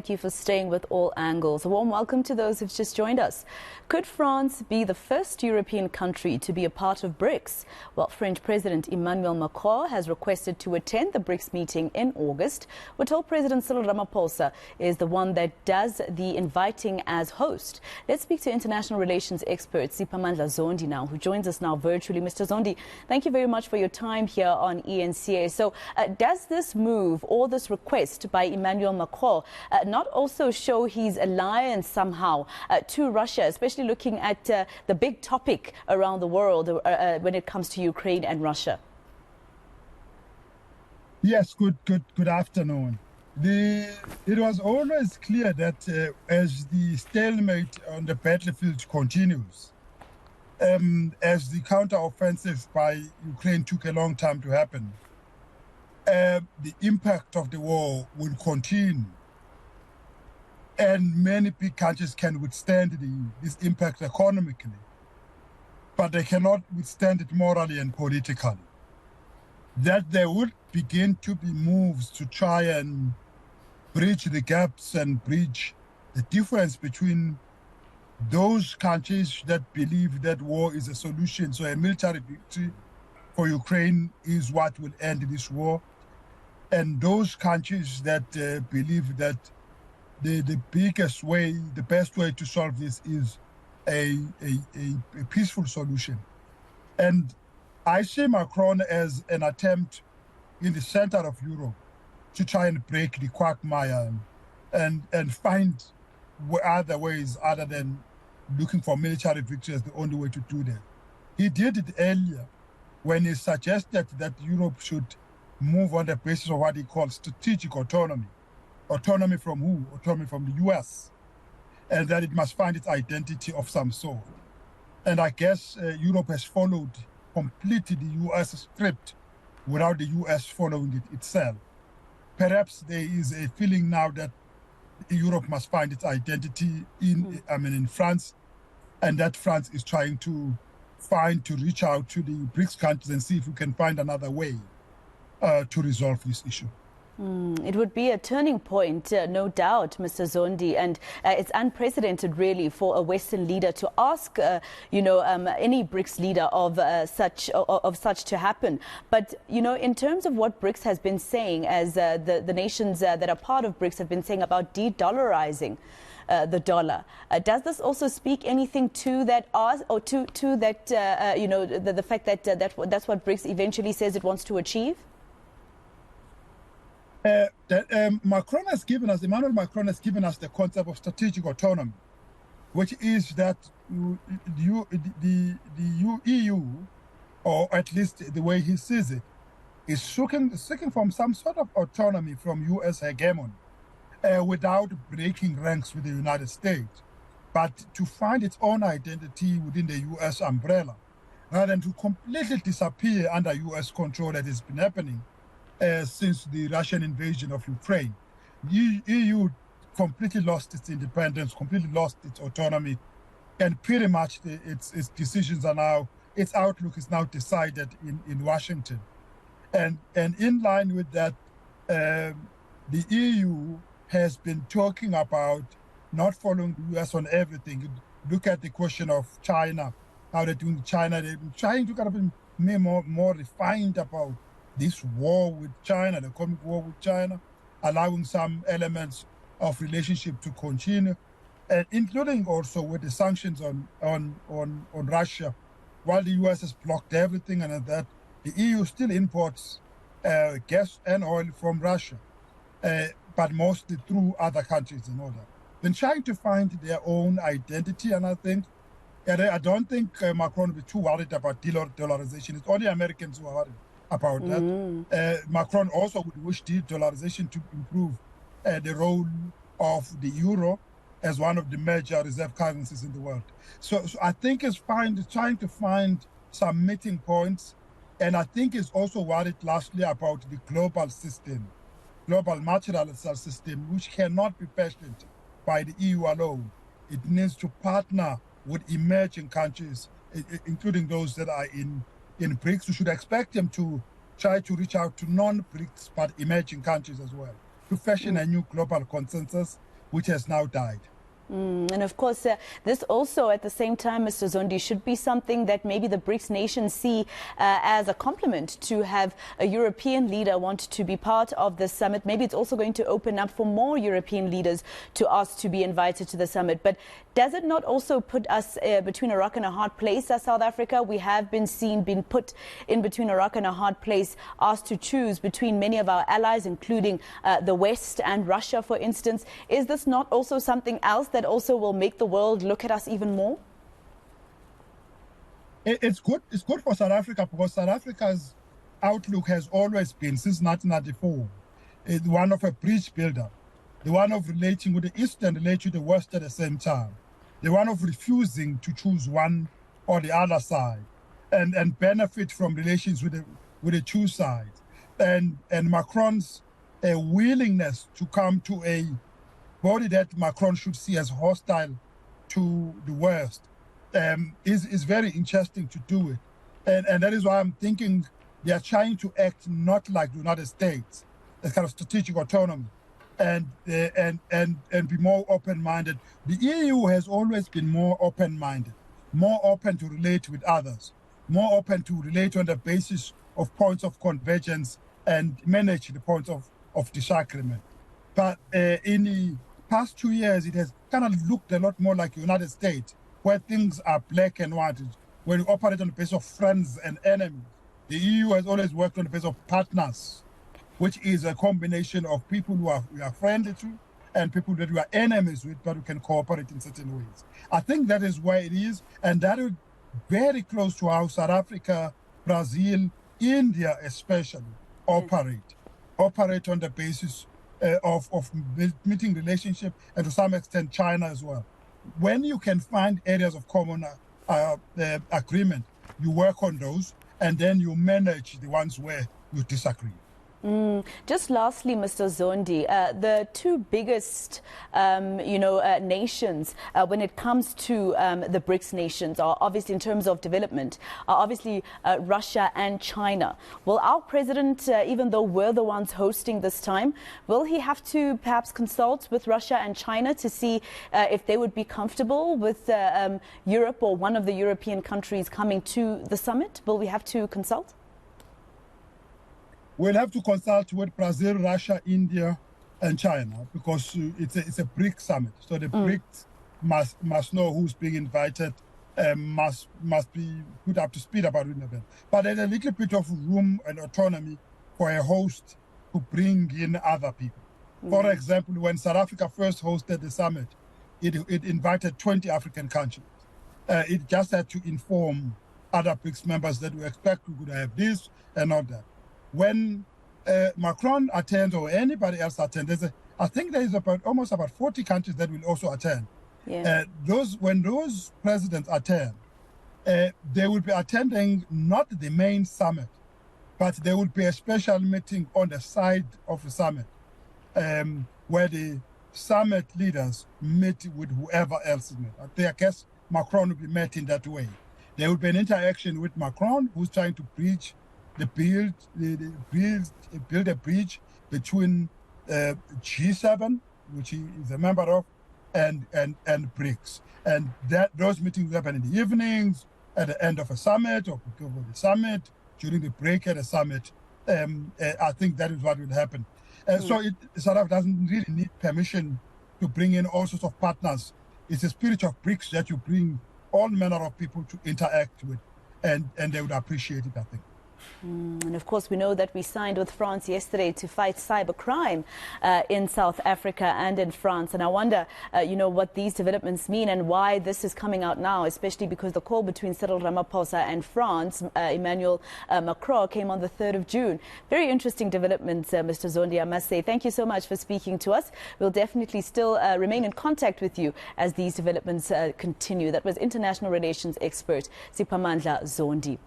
thank you for staying with All Angles. A warm welcome to those who've just joined us. Could France be the first European country to be a part of Brics? Well, French President Emmanuel Macron has requested to attend the Brics meeting in August. We're told President Cyril Ramaphosa is the one that does the inviting as host. Let's speak to international relations expert Siphamandla Zondi now, who joins us now virtually. Mr. Zondi, thank you very much for your time here on eNCA. So does this move or this request by Emmanuel Macron not also show his alliance somehow to Russia, especially looking at the big topic around the world when it comes to Ukraine and Russia? Yes, good afternoon. It was always clear that as the stalemate on the battlefield continues, as the counteroffensive by Ukraine took a long time to happen, the impact of the war will continue. And many big countries can withstand this impact economically, but they cannot withstand it morally and politically. That there would begin to be moves to try and bridge the gaps and bridge the difference between those countries that believe that war is a solution, so a military victory for Ukraine is what will end this war, and those countries that believe that the biggest way, the best way to solve this is a peaceful solution. And I see Macron as an attempt in the center of Europe to try and break the quagmire and find other ways other than looking for military victory as the only way to do that. He did it earlier when he suggested that Europe should move on the basis of what he called strategic autonomy. Autonomy from who? Autonomy from the US. And that it must find its identity of some sort. And I guess Europe has followed completely the US script without the US following it itself. Perhaps there is a feeling now that Europe must find its identity in France, and that France is trying to reach out to the Brics countries and see if we can find another way to resolve this issue. It would be a turning point, no doubt, Mr. Zondi, and it's unprecedented, really, for a Western leader to ask, any Brics leader of such to happen. But in terms of what Brics has been saying, as the nations that are part of Brics have been saying about de-dollarizing the dollar, does this also speak anything to that, or to that, the fact that that's what Brics eventually says it wants to achieve? Emmanuel Macron has given us the concept of strategic autonomy, which is that the EU, or at least the way he sees it, is seeking from some sort of autonomy from US hegemony without breaking ranks with the United States, but to find its own identity within the US umbrella, rather than to completely disappear under US control that has been happening since the Russian invasion of Ukraine. The EU completely lost its independence, completely lost its autonomy, and pretty much its decisions are now, its outlook is now decided in Washington. And in line with that, the EU has been talking about not following the US on everything. Look at the question of China, how they're doing China. They've been trying to kind of be more refined about this war with China, the economic war with China, allowing some elements of relationship to continue, and including also with the sanctions on Russia. While the US has blocked everything and that, the EU still imports gas and oil from Russia, but mostly through other countries and all that. Then trying to find their own identity, and I don't think Macron will be too worried about de-dollarization. It's only Americans who are worried about that. Macron also would wish de-dollarization to improve the role of the euro as one of the major reserve currencies in the world. So I think it's trying to find some meeting points, and I think it's also worried lastly about the global system, global multilateral system, which cannot be fashioned by the EU alone. It needs to partner with emerging countries, including those that are in Brics. We should expect them to try to reach out to non-Brics but emerging countries as well, to fashion a new global consensus which has now died. And of course, this also at the same time, Mr. Zondi, should be something that maybe the BRICS nations see as a compliment to have a European leader want to be part of the summit. Maybe it's also going to open up for more European leaders to ask to be invited to the summit. But does it not also put us between a rock and a hard place as South Africa? We have been put in between a rock and a hard place, asked to choose between many of our allies, including the West and Russia, for instance. Is this not also something else that also will make the world look at us even more? It's good for South Africa, because South Africa's outlook has always been, since 1994, one of a bridge builder, the one of relating with the East and relating with the West at the same time, the one of refusing to choose one or the other side, and benefit from relations with the two sides, and Macron's willingness to come to a body that Macron should see as hostile to the West is very interesting to do it. And that is why I'm thinking they are trying to act not like the United States, a kind of strategic autonomy, and be more open-minded. The EU has always been more open-minded, more open to relate with others, more open to relate on the basis of points of convergence and manage the points of disagreement. But in the past 2 years, it has kind of looked a lot more like the United States, where things are black and white, where you operate on the basis of friends and enemies. The EU has always worked on the basis of partners, which is a combination of people we are friendly to and people that we are enemies with, but we can cooperate in certain ways. I think that is where it is, and that is very close to how South Africa, Brazil, India especially operate on the basis of meeting relationship, and to some extent China as well. When you can find areas of common agreement, you work on those, and then you manage the ones where you disagree. Just lastly, Mr. Zondi, the two biggest, nations when it comes to the BRICS nations are obviously, in terms of development, are obviously Russia and China. Will our president, even though we're the ones hosting this time, will he have to perhaps consult with Russia and China to see if they would be comfortable with Europe or one of the European countries coming to the summit? Will we have to consult? We'll have to consult with Brazil, Russia, India, and China, because it's a BRICS summit. So the BRICS must know who's being invited, must be put up to speed about the event. But there's a little bit of room and autonomy for a host to bring in other people. For example, when South Africa first hosted the summit, it invited 20 African countries. It just had to inform other BRICS members that we expect we could have this and not that. When Macron attends, or anybody else attends, I think there is almost about 40 countries that will also attend. Yeah. When those presidents attend, they will be attending not the main summit, but there will be a special meeting on the side of the summit, where the summit leaders meet with whoever else is met. I guess Macron will be met in that way. There will be an interaction with Macron, who's trying to build a bridge between G7, which he is a member of, and BRICS. And those meetings happen in the evenings, at the end of a summit, or before the summit, during the break at a summit. I think that is what will happen. So South Africa doesn't really need permission to bring in all sorts of partners. It's a spirit of BRICS that you bring all manner of people to interact with, and they would appreciate it, I think. And of course, we know that we signed with France yesterday to fight cybercrime in South Africa and in France. And I wonder, what these developments mean and why this is coming out now, especially because the call between Cyril Ramaphosa and France, Emmanuel Macron, came on the 3rd of June. Very interesting developments, Mr. Zondi, I must say. Thank you so much for speaking to us. We'll definitely still remain in contact with you as these developments continue. That was international relations expert Siphamandla Zondi.